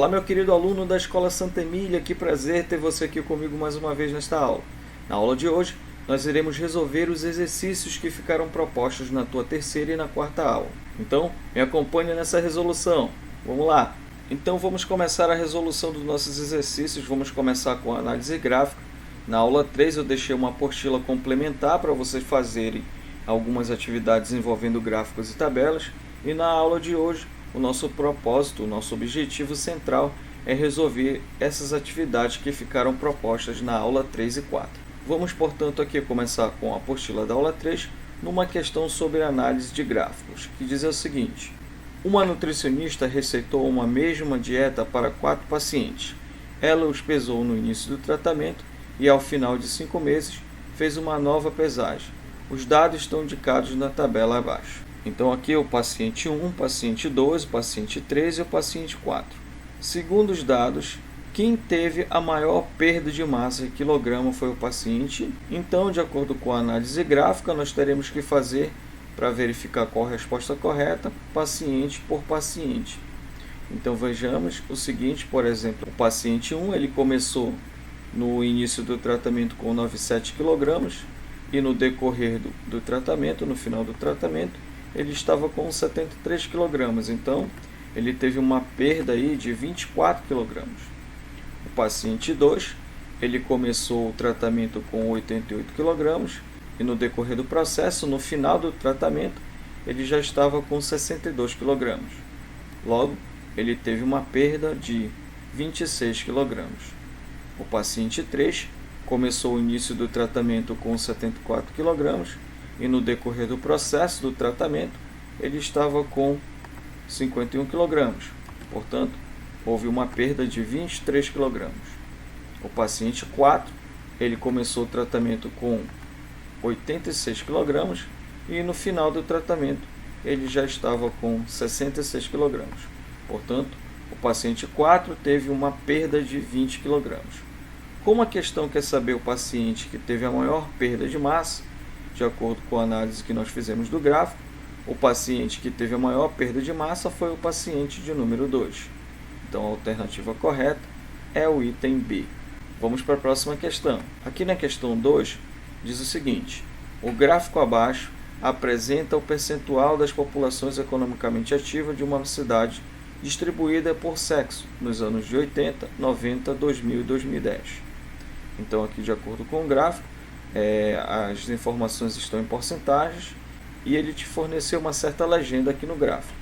Olá, meu querido aluno da Escola Santa Emília, que prazer ter você aqui comigo mais uma vez nesta aula. Na aula de hoje, nós iremos resolver os exercícios que ficaram propostos na tua terceira e na quarta aula. Então, me acompanhe nessa resolução. Vamos lá! Então, vamos começar a resolução dos nossos exercícios. Vamos começar com a análise gráfica. Na aula 3, eu deixei uma apostila complementar para vocês fazerem algumas atividades envolvendo gráficos e tabelas. E na aula de hoje, o nosso propósito, o nosso objetivo central é resolver essas atividades que ficaram propostas na aula 3 e 4. Vamos, portanto, aqui começar com a apostila da aula 3, numa questão sobre análise de gráficos, que diz o seguinte: uma nutricionista receitou uma mesma dieta para 4 pacientes. Ela os pesou no início do tratamento e, ao final de 5 meses, fez uma nova pesagem. Os dados estão indicados na tabela abaixo. Então, aqui o paciente 1, o paciente 2, o paciente 3 e o paciente 4. Segundo os dados, quem teve a maior perda de massa em quilograma foi o paciente. Então, de acordo com a análise gráfica, nós teremos que fazer, para verificar qual a resposta correta, paciente por paciente. Então, vejamos o seguinte, por exemplo, o paciente 1, ele começou no início do tratamento com 97 kg e no decorrer do tratamento, no final do tratamento, ele estava com 73 kg, então ele teve uma perda aí de 24 kg. O paciente 2, ele começou o tratamento com 88 kg e no decorrer do processo, no final do tratamento, ele já estava com 62 kg. Logo, ele teve uma perda de 26 kg. O paciente 3 começou o início do tratamento com 74 kg e no decorrer do processo do tratamento, ele estava com 51 kg. Portanto, houve uma perda de 23 kg. O paciente 4, ele começou o tratamento com 86 kg e no final do tratamento, ele já estava com 66 kg. Portanto, o paciente 4 teve uma perda de 20 kg. Como a questão quer saber o paciente que teve a maior perda de massa, de acordo com a análise que nós fizemos do gráfico, o paciente que teve a maior perda de massa foi o paciente de número 2. Então, a alternativa correta é o item B. Vamos para a próxima questão. Aqui na questão 2, diz o seguinte: o gráfico abaixo apresenta o percentual das populações economicamente ativas de uma cidade distribuída por sexo nos anos de 80, 90, 2000 e 2010. Então, aqui, de acordo com o gráfico, as informações estão em porcentagens e ele te forneceu uma certa legenda aqui no gráfico.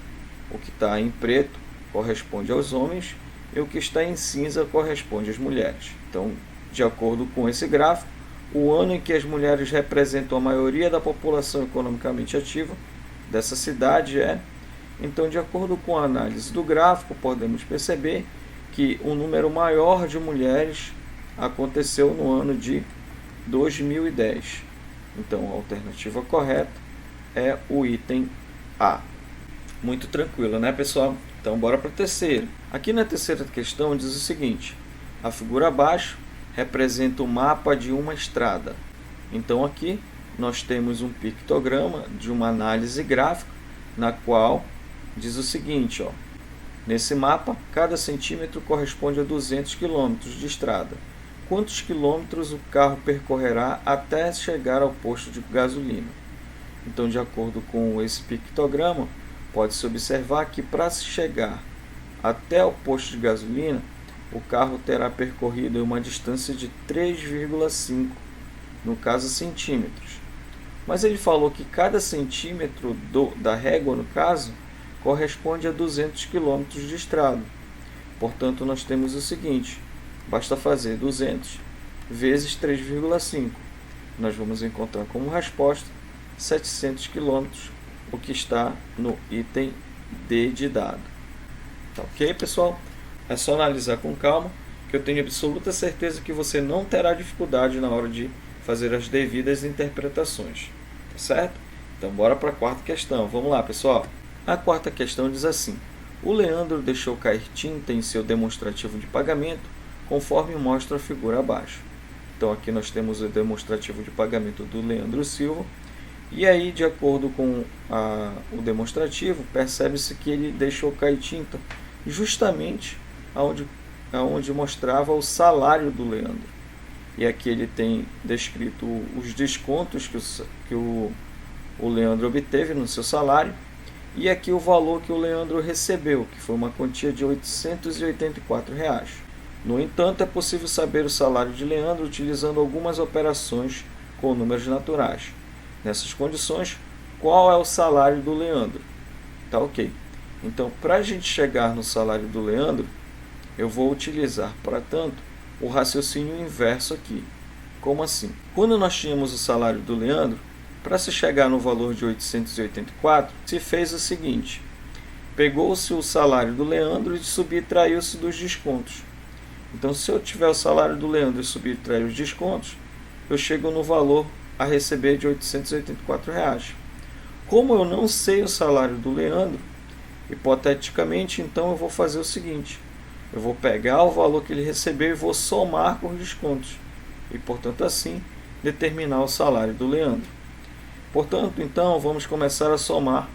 O que está em preto corresponde aos homens e o que está em cinza corresponde às mulheres. Então, de acordo com esse gráfico, o ano em que as mulheres representam a maioria da população economicamente ativa dessa cidade é... Então, de acordo com a análise do gráfico, podemos perceber que o número maior de mulheres aconteceu no ano de 2010. Então, a alternativa correta é o item A. Muito tranquilo, né, pessoal? Então, bora para a terceira. Aqui na terceira questão diz o seguinte: a figura abaixo representa o mapa de uma estrada. Então, aqui nós temos um pictograma de uma análise gráfica, na qual diz o seguinte, ó: nesse mapa, cada centímetro corresponde a 200 km de estrada. Quantos quilômetros o carro percorrerá até chegar ao posto de gasolina? Então, de acordo com esse pictograma, pode-se observar que para se chegar até o posto de gasolina, o carro terá percorrido uma distância de 3,5, no caso centímetros. Mas ele falou que cada centímetro da régua, no caso, corresponde a 200 km de estrada. Portanto, nós temos o seguinte: basta fazer 200 vezes 3,5. Nós vamos encontrar como resposta 700 km, o que está no item D de dado. Tá ok, pessoal? É só analisar com calma, que eu tenho absoluta certeza que você não terá dificuldade na hora de fazer as devidas interpretações. Tá certo? Então, bora para a quarta questão. Vamos lá, pessoal. A quarta questão diz assim: o Leandro deixou cair tinta em seu demonstrativo de pagamento, conforme mostra a figura abaixo. Então, aqui nós temos o demonstrativo de pagamento do Leandro Silva. E aí, de acordo com o demonstrativo, percebe-se que ele deixou cair tinta justamente onde mostrava o salário do Leandro. E aqui ele tem descrito os descontos que o Leandro obteve no seu salário. E aqui o valor que o Leandro recebeu, que foi uma quantia de R$ 884. No entanto, é possível saber o salário de Leandro utilizando algumas operações com números naturais. Nessas condições, qual é o salário do Leandro? Tá ok. Então, para a gente chegar no salário do Leandro, eu vou utilizar, portanto, o raciocínio inverso aqui. Como assim? Quando nós tínhamos o salário do Leandro, para se chegar no valor de 884, se fez o seguinte: pegou-se o salário do Leandro e subtraiu-se dos descontos. Então, se eu tiver o salário do Leandro e subtrair os descontos, eu chego no valor a receber de R$ 884. Como eu não sei o salário do Leandro, hipoteticamente, então eu vou fazer o seguinte: eu vou pegar o valor que ele recebeu e vou somar com os descontos. E, portanto, assim, determinar o salário do Leandro. Portanto, então, vamos começar a somar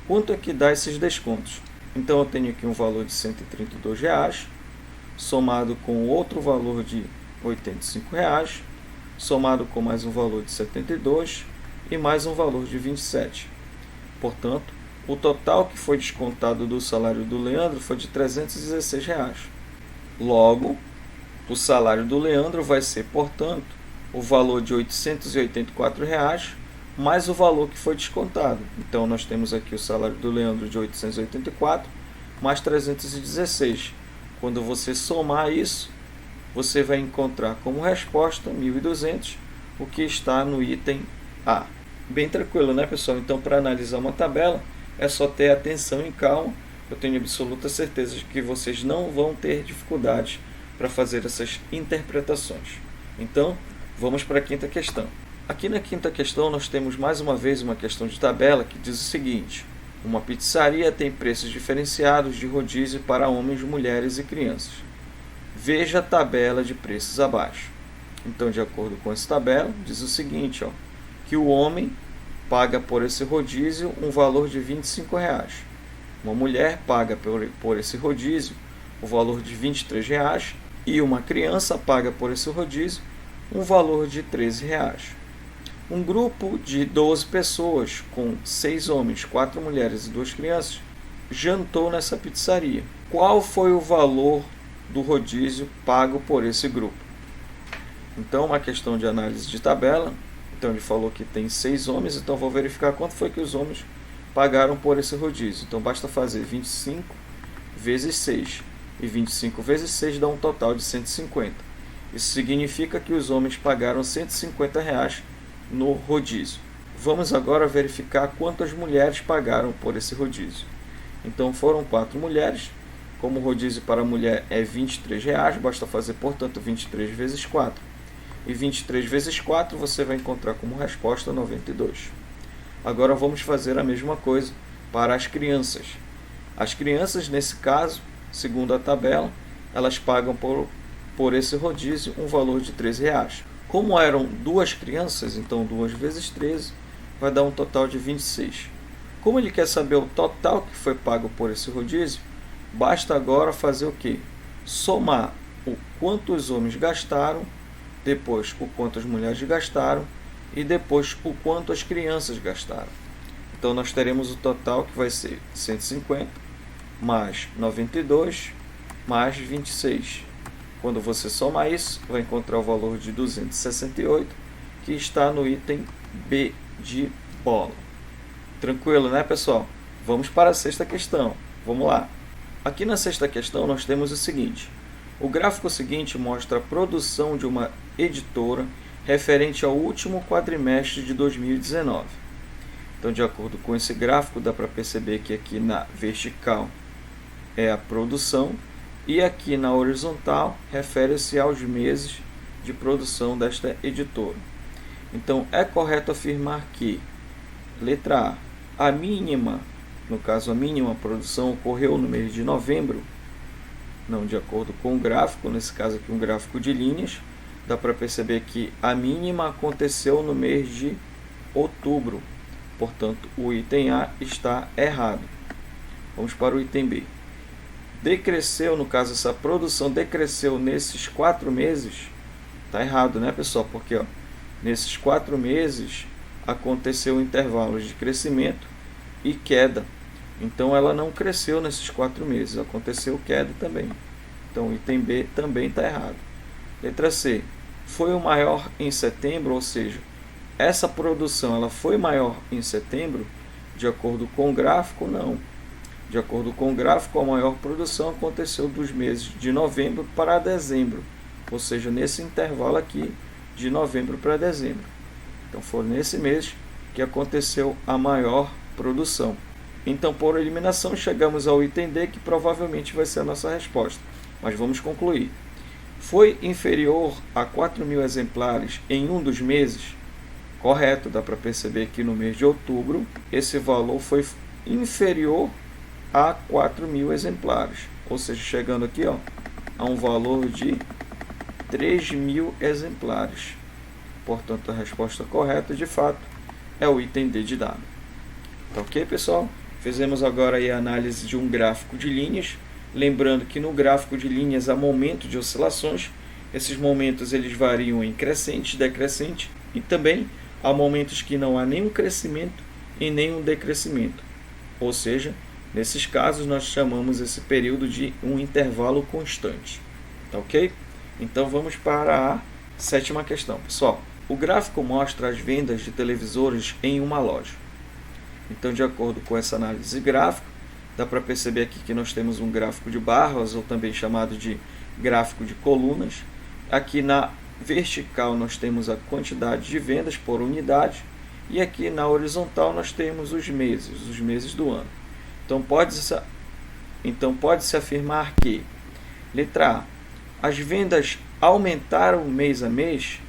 quanto é que dá esses descontos. Então, eu tenho aqui um valor de R$ 132, somado com outro valor de R$ 85, somado com mais um valor de 72 e mais um valor de 27. Portanto, o total que foi descontado do salário do Leandro foi de R$ 316. Logo, o salário do Leandro vai ser, portanto, o valor de R$ 884 mais o valor que foi descontado. Então, nós temos aqui o salário do Leandro de 884 mais 316. Quando você somar isso, você vai encontrar como resposta 1.200, o que está no item A. Bem tranquilo, né, pessoal? Então, para analisar uma tabela, é só ter atenção e calma. Eu tenho absoluta certeza de que vocês não vão ter dificuldades para fazer essas interpretações. Então, vamos para a quinta questão. Aqui na quinta questão, nós temos mais uma vez uma questão de tabela que diz o seguinte: uma pizzaria tem preços diferenciados de rodízio para homens, mulheres e crianças. Veja a tabela de preços abaixo. Então, de acordo com essa tabela, diz o seguinte, que o homem paga por esse rodízio um valor de R$ 25. Uma mulher paga por esse rodízio o valor de R$ 23 e uma criança paga por esse rodízio um valor de R$ 13. Um grupo de 12 pessoas, com 6 homens, 4 mulheres e 2 crianças, jantou nessa pizzaria. Qual foi o valor do rodízio pago por esse grupo? Então, uma questão de análise de tabela. Então, ele falou que tem 6 homens, então vou verificar quanto foi que os homens pagaram por esse rodízio. Então, basta fazer 25 vezes 6. E 25 vezes 6 dá um total de 150. Isso significa que os homens pagaram R$ 150 no rodízio. Vamos agora verificar quantas mulheres pagaram por esse rodízio. Então, foram 4 mulheres. Como o rodízio para a mulher é R$ 23, basta fazer, portanto, 23 vezes 4. E 23 vezes 4 você vai encontrar como resposta 92. Agora vamos fazer a mesma coisa para as crianças. As crianças, nesse caso, segundo a tabela, elas pagam por esse rodízio um valor de R$ 13. Como eram 2 crianças, então 2 vezes 13 vai dar um total de 26. Como ele quer saber o total que foi pago por esse rodízio, basta agora fazer o quê? Somar o quanto os homens gastaram, depois o quanto as mulheres gastaram e depois o quanto as crianças gastaram. Então nós teremos o total que vai ser 150 mais 92 mais 26. Quando você somar isso, vai encontrar o valor de 268, que está no item B de bola. Tranquilo, né, pessoal? Vamos para a sexta questão. Vamos lá. Aqui na sexta questão nós temos o seguinte: o gráfico seguinte mostra a produção de uma editora referente ao último quadrimestre de 2019. Então, de acordo com esse gráfico, dá para perceber que aqui na vertical é a produção e aqui na horizontal refere-se aos meses de produção desta editora. Então, é correto afirmar que, letra A, a mínima produção ocorreu no mês de novembro. Não, de acordo com o gráfico, nesse caso aqui um gráfico de linhas, dá para perceber que a mínima aconteceu no mês de outubro. Portanto, o item A está errado. Vamos para o item B. decresceu, no caso essa produção decresceu nesses 4 meses, tá errado, né, pessoal? Porque nesses 4 meses aconteceu intervalos de crescimento e queda. Então ela não cresceu nesses 4 meses, aconteceu queda também. Então o item B também está errado. Letra C, foi o maior em setembro, ou seja, essa produção ela foi maior em setembro, de acordo com o gráfico, não. De acordo com o gráfico, a maior produção aconteceu dos meses de novembro para dezembro, ou seja, nesse intervalo aqui de novembro para dezembro. Então foi nesse mês que aconteceu a maior produção. Então, por eliminação, chegamos ao item D, que provavelmente vai ser a nossa resposta. Mas vamos concluir. Foi inferior a 4.000 exemplares em um dos meses? Correto, dá para perceber que no mês de outubro esse valor foi inferior a 4.000 exemplares. Ou seja, chegando aqui a um valor de 3.000 exemplares. Portanto, a resposta correta, de fato, é o item D de dado. Tá ok, pessoal? Fizemos agora aí a análise de um gráfico de linhas. Lembrando que no gráfico de linhas há momento de oscilações. Esses momentos eles variam em crescente, decrescente. E também há momentos que não há nenhum crescimento e nenhum decrescimento. Ou seja, nesses casos nós chamamos esse período de um intervalo constante. Tá ok? Então vamos para a 7ª questão. Pessoal, o gráfico mostra as vendas de televisores em uma loja. Então, de acordo com essa análise gráfica, dá para perceber aqui que nós temos um gráfico de barras, ou também chamado de gráfico de colunas. Aqui na vertical nós temos a quantidade de vendas por unidade, e aqui na horizontal nós temos os meses do ano. Então pode-se afirmar que, letra A, as vendas aumentaram mês a mês.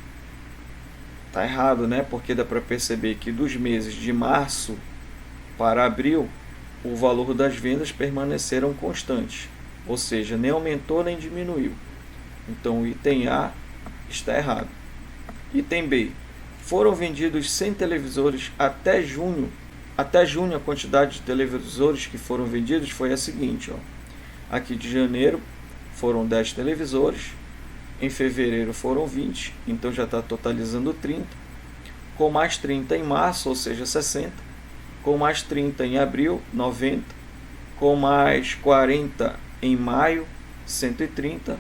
Está errado, né? Porque dá para perceber que dos meses de março para abril, o valor das vendas permaneceram constantes, ou seja, nem aumentou nem diminuiu. Então o item A está errado. Item B, foram vendidos 100 televisores até junho. Até junho a quantidade de televisores que foram vendidos foi a seguinte. Aqui de janeiro foram 10 televisores, em fevereiro foram 20, então já está totalizando 30, com mais 30 em março, ou seja, 60, com mais 30 em abril, 90, com mais 40 em maio, 130,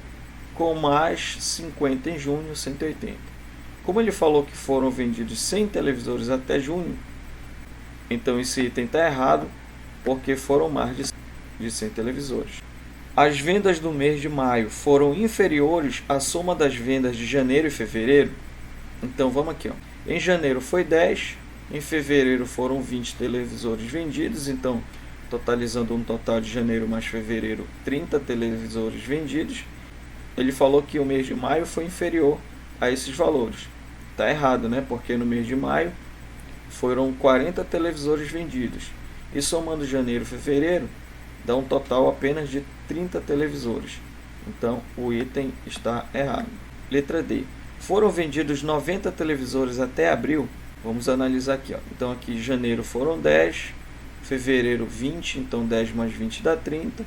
com mais 50 em junho, 180. Como ele falou que foram vendidos 100 televisores até junho, então esse item está errado, porque foram mais de 100 televisores. As vendas do mês de maio foram inferiores à soma das vendas de janeiro e fevereiro? Então vamos aqui. Em janeiro foi 10, em fevereiro foram 20 televisores vendidos, então totalizando um total de janeiro mais fevereiro, 30 televisores vendidos. Ele falou que o mês de maio foi inferior a esses valores. Está errado, né? Porque no mês de maio foram 40 televisores vendidos. E somando janeiro e fevereiro, dá um total apenas de 30 televisores. Então o item está errado. Letra D. Foram vendidos 90 televisores até abril. Vamos analisar aqui. Então aqui em janeiro foram 10, fevereiro 20, então 10 mais 20 dá 30.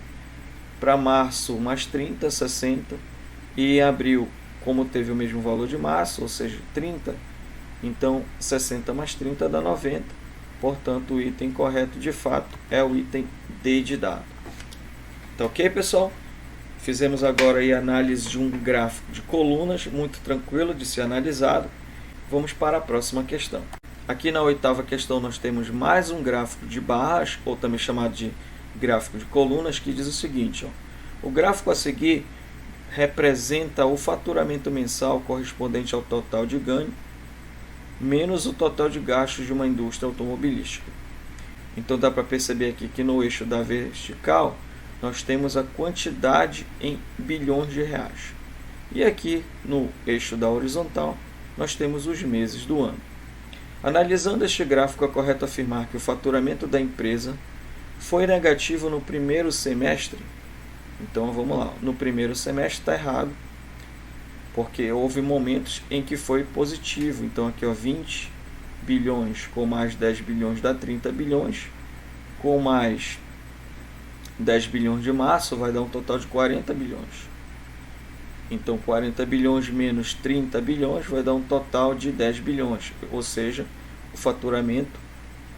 Para março mais 30, 60. E em abril, como teve o mesmo valor de março, ou seja, 30, então 60 mais 30 dá 90. Portanto, o item correto de fato é o item D de dado. Tá ok, pessoal? Fizemos agora a análise de um gráfico de colunas, muito tranquilo de ser analisado. Vamos para a próxima questão. Aqui na 8ª questão nós temos mais um gráfico de barras, ou também chamado de gráfico de colunas, que diz o seguinte. O gráfico a seguir representa o faturamento mensal correspondente ao total de ganho, menos o total de gastos de uma indústria automobilística. Então dá para perceber aqui que no eixo da vertical nós temos a quantidade em bilhões de reais. E aqui no eixo da horizontal nós temos os meses do ano. Analisando este gráfico, é correto afirmar que o faturamento da empresa foi negativo no primeiro semestre? Então vamos lá, no primeiro semestre está errado, porque houve momentos em que foi positivo. Então aqui 20 bilhões com mais 10 bilhões dá 30 bilhões, com mais 10 bilhões de março vai dar um total de 40 bilhões. Então 40 bilhões menos 30 bilhões vai dar um total de 10 bilhões. Ou seja, o faturamento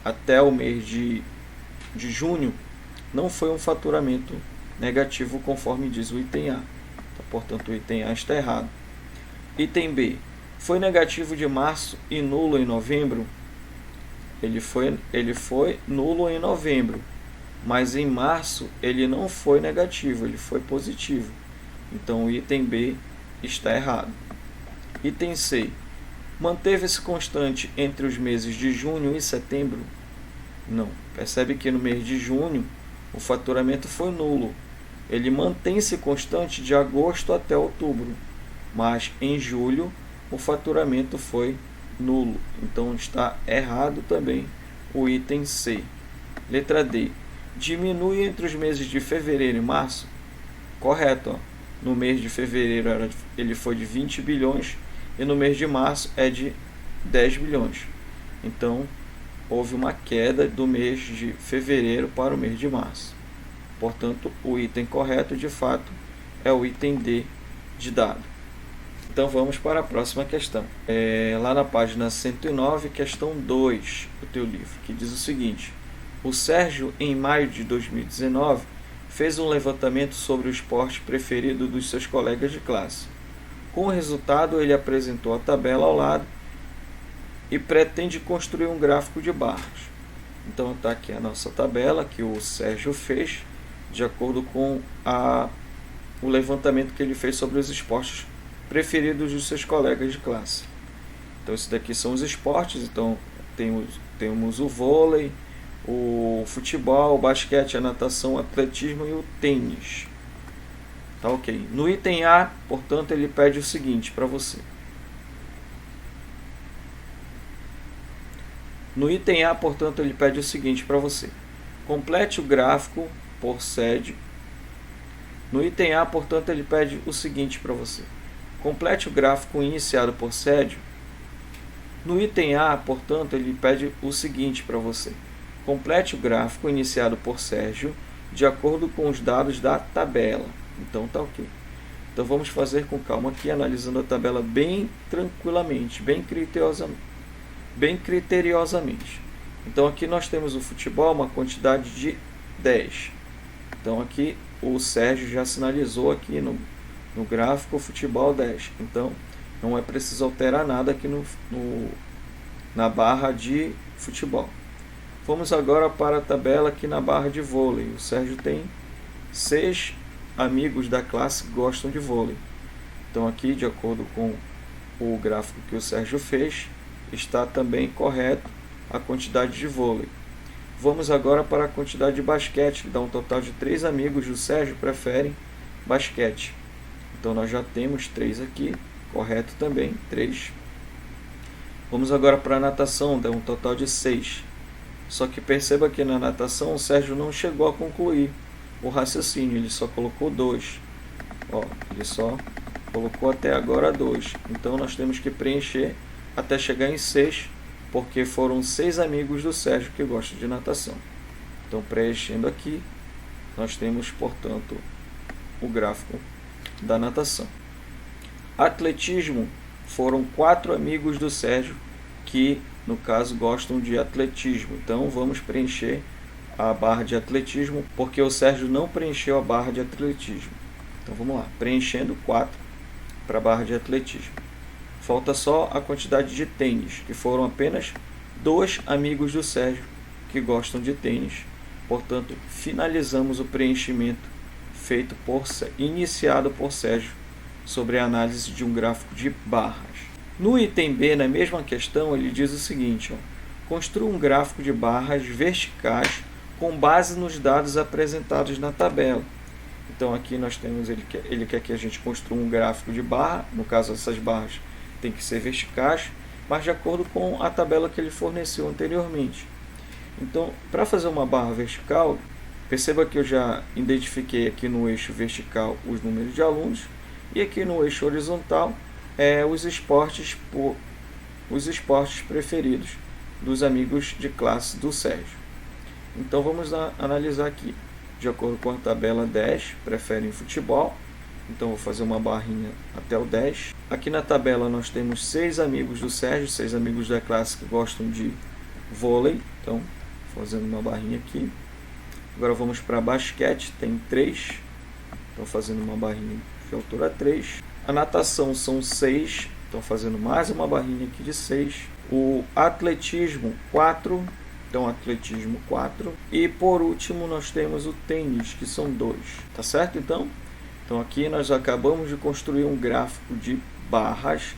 até o mês de junho não foi um faturamento negativo conforme diz o item A. Então, portanto, o item A está errado. Item B. Foi negativo de março e nulo em novembro? Ele foi nulo em novembro, mas em março ele não foi negativo, ele foi positivo. Então o item B está errado. Item C. Manteve-se constante entre os meses de junho e setembro? Não. Percebe que no mês de junho o faturamento foi nulo. Ele mantém-se constante de agosto até outubro, mas em julho o faturamento foi nulo. Então está errado também o item C. Letra D. Diminui entre os meses de fevereiro e março? Correto. No mês de fevereiro ele foi de 20 bilhões e no mês de março é de 10 bilhões. Então houve uma queda do mês de fevereiro para o mês de março. Portanto, o item correto de fato é o item D de dado. Então vamos para a próxima questão. Lá na página 109, questão 2 do teu livro, que diz o seguinte: o Sérgio, em maio de 2019, fez um levantamento sobre o esporte preferido dos seus colegas de classe. Com o resultado, ele apresentou a tabela ao lado e pretende construir um gráfico de barras. Então está aqui a nossa tabela que o Sérgio fez, de acordo com o levantamento que ele fez sobre os esportes preferidos dos seus colegas de classe. Então, esses daqui são os esportes. Então, temos o vôlei, o futebol, o basquete, a natação, o atletismo e o tênis. Tá ok. No item A, portanto, ele pede o seguinte para você. No item A, portanto, ele pede o seguinte para você. Complete o gráfico por sede. No item A, portanto, ele pede o seguinte para você. Complete o gráfico iniciado por Sérgio. No item A, portanto, ele pede o seguinte para você. Complete o gráfico iniciado por Sérgio de acordo com os dados da tabela. Então tá ok. Então vamos fazer com calma aqui, analisando a tabela bem tranquilamente, bem criteriosamente. Então aqui nós temos o futebol, uma quantidade de 10. Então aqui o Sérgio já sinalizou aqui no gráfico o futebol 10. Então não é preciso alterar nada aqui na barra de futebol. Vamos agora para a tabela aqui na barra de vôlei. O Sérgio tem 6 amigos da classe que gostam de vôlei. Então aqui, de acordo com o gráfico que o Sérgio fez, está também correto a quantidade de vôlei. Vamos agora para a quantidade de basquete, que dá um total de 3 amigos do Sérgio preferem basquete. Então nós já temos 3 aqui, correto também, 3. Vamos agora para a natação, dá um total de 6. Só que perceba que na natação o Sérgio não chegou a concluir o raciocínio, ele só colocou 2. Ele só colocou até agora 2. Então nós temos que preencher até chegar em 6, porque foram 6 amigos do Sérgio que gostam de natação. Então, preenchendo aqui, nós temos, portanto, o gráfico da natação. Atletismo, foram 4 amigos do Sérgio que, no caso, gostam de atletismo. Então, vamos preencher a barra de atletismo, porque o Sérgio não preencheu a barra de atletismo. Então, vamos lá, preenchendo 4 para a barra de atletismo. Falta só a quantidade de tênis, que foram apenas 2 amigos do Sérgio que gostam de tênis. Portanto, finalizamos o preenchimento iniciado por Sérgio sobre a análise de um gráfico de barras. No item B, na mesma questão, ele diz o seguinte: construa um gráfico de barras verticais com base nos dados apresentados na tabela. Então aqui nós temos, ele quer que a gente construa um gráfico de barra, no caso essas barras tem que ser verticais, mas de acordo com a tabela que ele forneceu anteriormente. Então, para fazer uma barra vertical, perceba que eu já identifiquei aqui no eixo vertical os números de alunos, e aqui no eixo horizontal os esportes preferidos dos amigos de classe do Sérgio. Então vamos analisar aqui. de acordo com a tabela 10, preferem futebol. Então vou fazer uma barrinha até o 10. Aqui na tabela nós temos 6 amigos do Sérgio, 6 amigos da classe que gostam de vôlei. Então, fazendo uma barrinha aqui. Agora vamos para basquete, tem 3. Então fazendo uma barrinha de altura 3. A natação são 6. Então fazendo mais uma barrinha aqui de 6. O atletismo 4. Então atletismo 4. E por último nós temos o tênis, que são 2. Tá certo então? Então aqui nós acabamos de construir um gráfico de barras,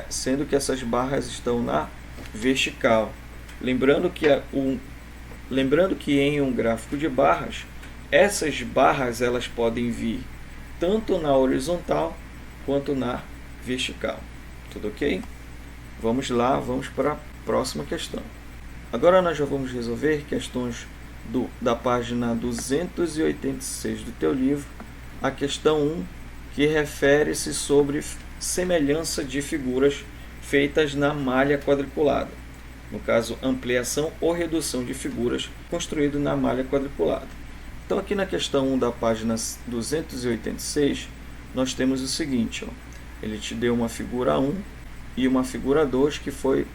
sendo que essas barras estão na vertical. Lembrando que em um gráfico de barras, essas barras elas podem vir tanto na horizontal quanto na vertical. Tudo ok? Vamos lá, vamos para a próxima questão. Agora nós já vamos resolver questões da página 286 do teu livro. A questão 1, que refere-se sobre semelhança de figuras feitas na malha quadriculada. No caso, ampliação ou redução de figuras construído na malha quadriculada. Então, aqui na questão 1 da página 286, nós temos o seguinte. Ele te deu uma figura 1 e uma figura 2 que foi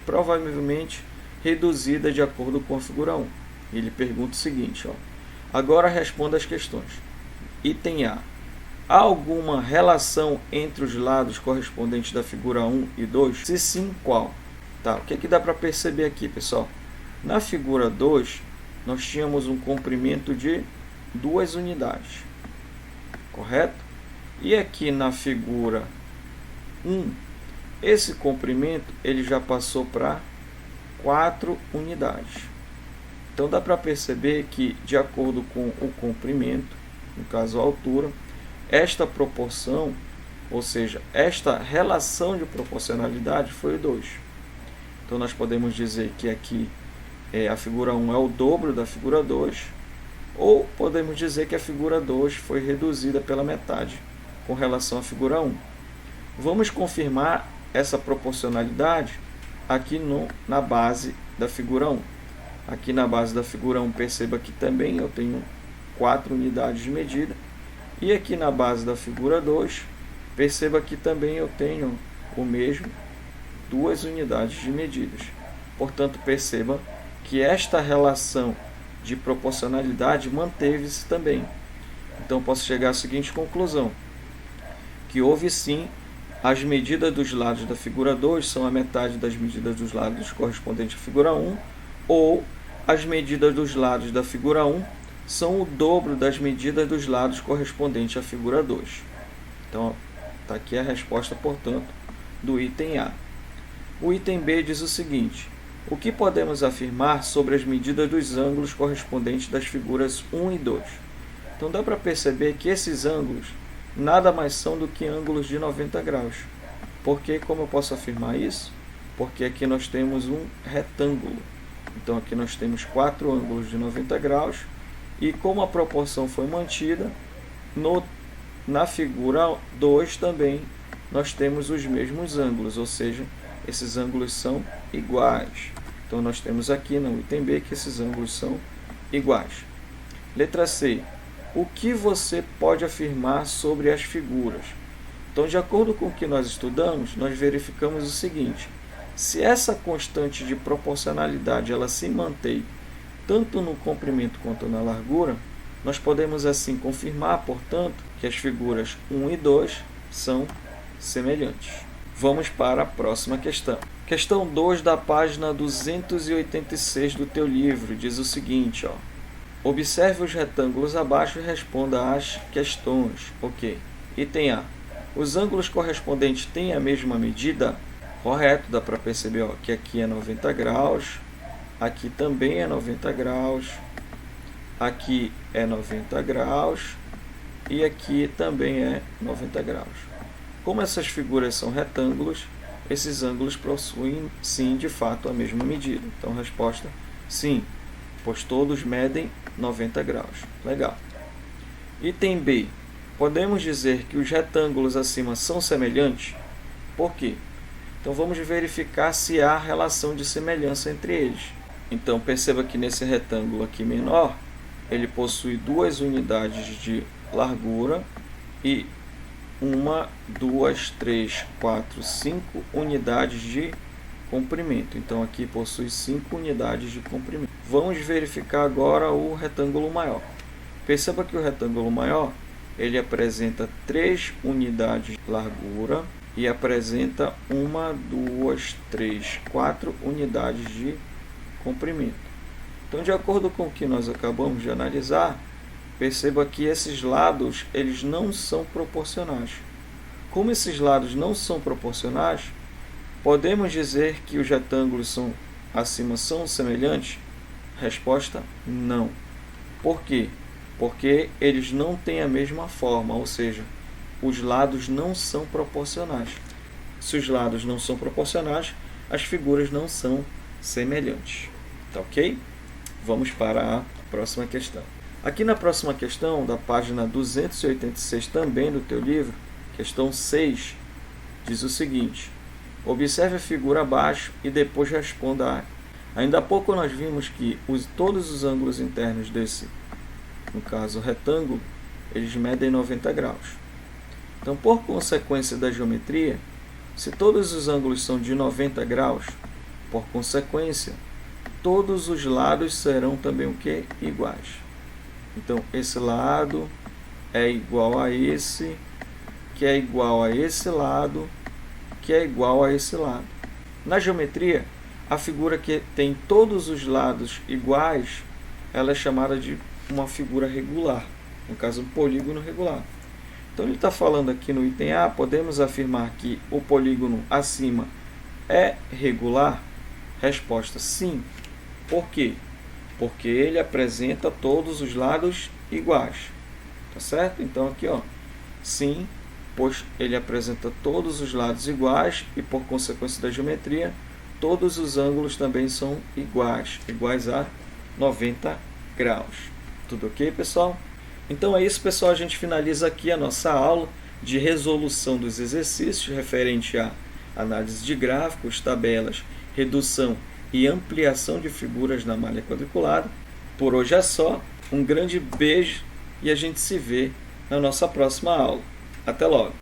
provavelmente reduzida de acordo com a figura 1. Ele pergunta o seguinte. Agora responda as questões. Item A. Há alguma relação entre os lados correspondentes da figura 1 e 2? Se sim, qual? Tá, o que é que dá para perceber aqui, pessoal? Na figura 2, nós tínhamos um comprimento de 2 unidades. Correto? E aqui na figura 1, esse comprimento ele já passou para 4 unidades. Então dá para perceber que, de acordo com o comprimento, no caso a altura, esta proporção, ou seja, esta relação de proporcionalidade foi o 2. Então nós podemos dizer que aqui a figura 1 é o dobro da figura 2, ou podemos dizer que a figura 2 foi reduzida pela metade com relação à figura 1. Vamos confirmar essa proporcionalidade aqui na base da figura 1. Aqui na base da figura 1, perceba que também eu tenho 4 unidades de medida. E aqui na base da figura 2, perceba que também eu tenho o mesmo, 2 unidades de medidas. Portanto, perceba que esta relação de proporcionalidade manteve-se também. Então, posso chegar à seguinte conclusão, que houve sim, as medidas dos lados da figura 2 são a metade das medidas dos lados correspondentes à figura 1, ou as medidas dos lados da figura 1 são o dobro das medidas dos lados correspondentes à figura 2. Então, está aqui a resposta, portanto, do item A. O item B diz o seguinte: o que podemos afirmar sobre as medidas dos ângulos correspondentes das figuras 1 e 2? Então, dá para perceber que esses ângulos nada mais são do que ângulos de 90 graus. Por que? Como eu posso afirmar isso? Porque aqui nós temos um retângulo. Então, aqui nós temos 4 ângulos de 90 graus. E como a proporção foi mantida, na figura 2 também nós temos os mesmos ângulos, ou seja, esses ângulos são iguais. Então nós temos aqui no item B que esses ângulos são iguais. Letra C. O que você pode afirmar sobre as figuras? Então, de acordo com o que nós estudamos, nós verificamos o seguinte: se essa constante de proporcionalidade ela se mantém tanto no comprimento quanto na largura, nós podemos assim confirmar, portanto, que as figuras 1 e 2 são semelhantes. Vamos para a próxima questão. Questão 2 da página 286 do teu livro diz o seguinte, observe os retângulos abaixo e responda às questões. Ok. Item A. Os ângulos correspondentes têm a mesma medida? Correto, dá para perceber que aqui é 90 graus, aqui também é 90 graus, aqui é 90 graus e aqui também é 90 graus. Como essas figuras são retângulos, esses ângulos possuem, sim, de fato, a mesma medida. Então, a resposta, sim, pois todos medem 90 graus. Legal. Item B. Podemos dizer que os retângulos acima são semelhantes? Por quê? Então, vamos verificar se há relação de semelhança entre eles. Então, perceba que nesse retângulo aqui menor, ele possui 2 unidades de largura e 1, 2, 3, 4, 5 unidades de comprimento. Então aqui possui 5 unidades de comprimento. Vamos verificar agora o retângulo maior. Perceba que o retângulo maior ele apresenta 3 unidades de largura e apresenta 1, 2, 3, 4 unidades de comprimento. Então, de acordo com o que nós acabamos de analisar, perceba que esses lados eles não são proporcionais. Como esses lados não são proporcionais, podemos dizer que os retângulos acima são semelhantes? Resposta: não. Por quê? Porque eles não têm a mesma forma, ou seja, os lados não são proporcionais. Se os lados não são proporcionais, as figuras não são semelhantes. Tá ok? Vamos para a próxima questão. Aqui na próxima questão, da página 286 também do teu livro, questão 6, diz o seguinte: observe a figura abaixo e depois responda. Ainda há pouco nós vimos que todos os ângulos internos desse, no caso retângulo, eles medem 90 graus. Então, por consequência da geometria, se todos os ângulos são de 90 graus, por consequência, todos os lados serão também o que? Iguais. Então, esse lado é igual a esse, que é igual a esse lado, que é igual a esse lado. Na geometria, a figura que tem todos os lados iguais, ela é chamada de uma figura regular, no caso, um polígono regular. Então, ele está falando aqui no item A, podemos afirmar que o polígono acima é regular? Resposta: sim. Por quê? Porque ele apresenta todos os lados iguais. Tá certo? Então, aqui, ó, sim, pois ele apresenta todos os lados iguais e, por consequência da geometria, todos os ângulos também são iguais a 90 graus. Tudo ok, pessoal? Então é isso, pessoal. A gente finaliza aqui a nossa aula de resolução dos exercícios referente a análise de gráficos, tabelas, redução e ampliação de figuras na malha quadriculada. Por hoje é só. Um grande beijo e a gente se vê na nossa próxima aula. Até logo!